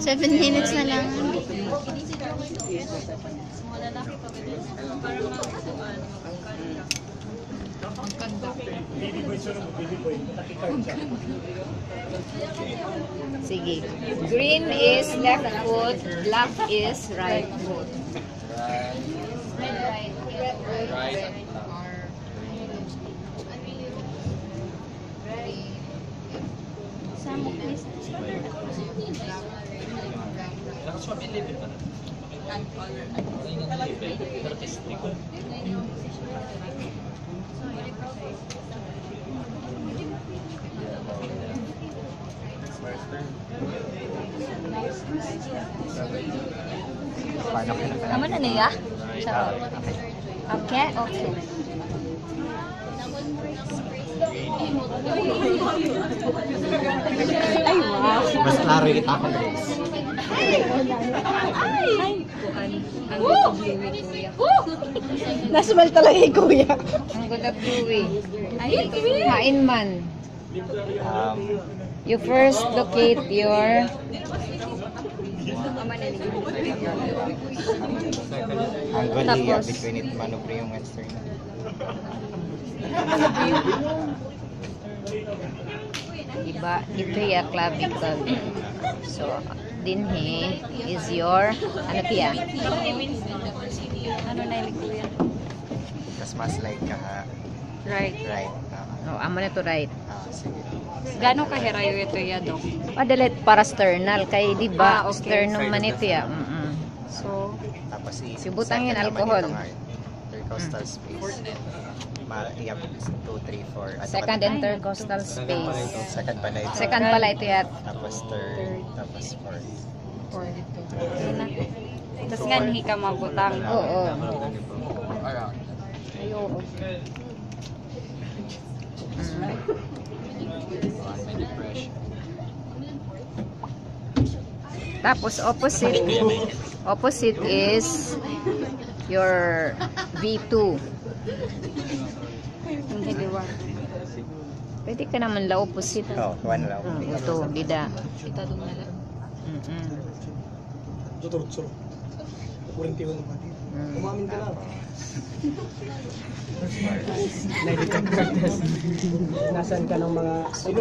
7 minutes na lang. Sige. Green is left foot, black is right foot. Right. Tama na niya? Okay, okay. Ay, wow. Mas klaro yung kita ko, guys. Nasmal talaga yung kuya. Ang ganda Bluey. Hain man. You first locate your Angle here between it maneuver yung western. Diba? Ito yung clavicle. So, dinhi is your, ano tiya? Ano na yung kuya? Mas mas like ka ha. Right. Right. No, amo na to right. Sige. Gano'ng kahirayo ito ya, Dok? Padalit para sternal. Kay, di ba? Okay. Sternum man ito ya. So, Tapos Subutang yun, alcohol. Intercostal space. Iyap 2, 3, 4. Second intercostal space. Second pala ito. Second pala ito ya. Tapos third. Tapos fourth. tapos nga nihi ka mabutang. Oo. Tapos opposite is your V2. Hindi liwa. Pwede ka naman la opposite. Oh, one lang. Ito, bida. Kita doon na lang. Tuturo. 41 naman. Umamin ka lang. Nasaan ka ng mga...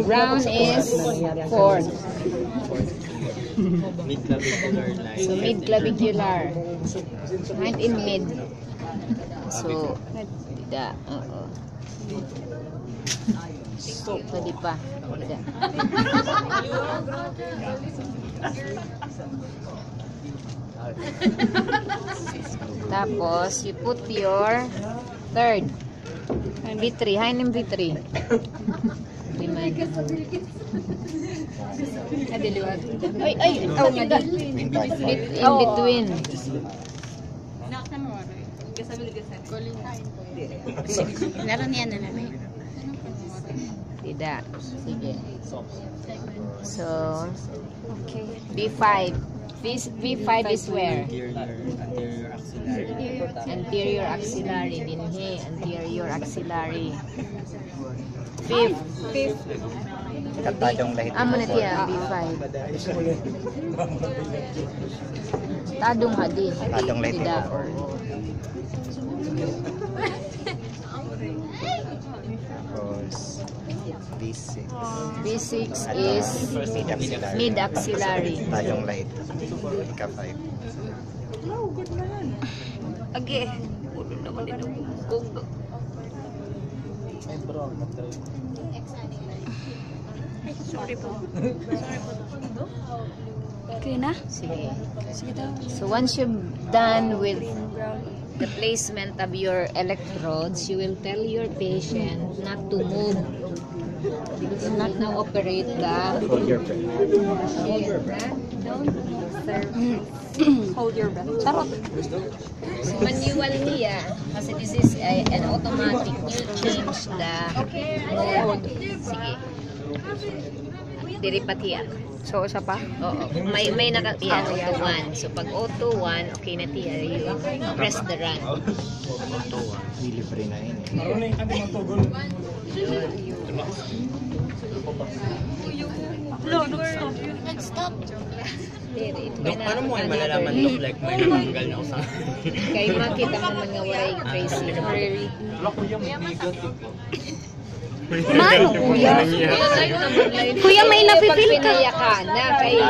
Brown is fourth. Mid-clavicular line. So, mid-clavicular. Right in mid. So, bida. Oo. Pwede pa. Bida. Tapos, you put your third. V3. Hain yung V3. Liman. Adiliwag. Ay, oh, in between. Naroon yan na namin. Tidak. Sige. So, okay. V5. V5 is where? Anterior axillary. Dinhi. Anterior axillary. Fifth. Katadong lahit. Amo na tiya. V5. Tadong hadi. Tadong lahit. Tidak. Tapos V6. V6 is mid-axillary. Tadong lahit. Ika 5. Agi. Ulo naman din ang kog. Sorry po. Okay na? Sige. Sige daw. So once you've done with the placement of your electrodes, you will tell your patient not to move. Do not now operate the Hold your breath. Hold your breath. Charot. So manual niya, kasi this is an automatic. You change the mode. Sige. Diripat yan. So, isa pa? Oo. May naka-yan, auto 1. So pag auto 1, okay na tiya. You press the run. Libre na yun. Maroon na yung kami magtugol. No, don't stop. Stop. Dok, paano mo kayo malalaman, Dok, like may natanggal na usang? Kay makita mo man nga walay crazy. Mano, kuya? Kuya, may napipil ka. Pag pinaya ka na, kay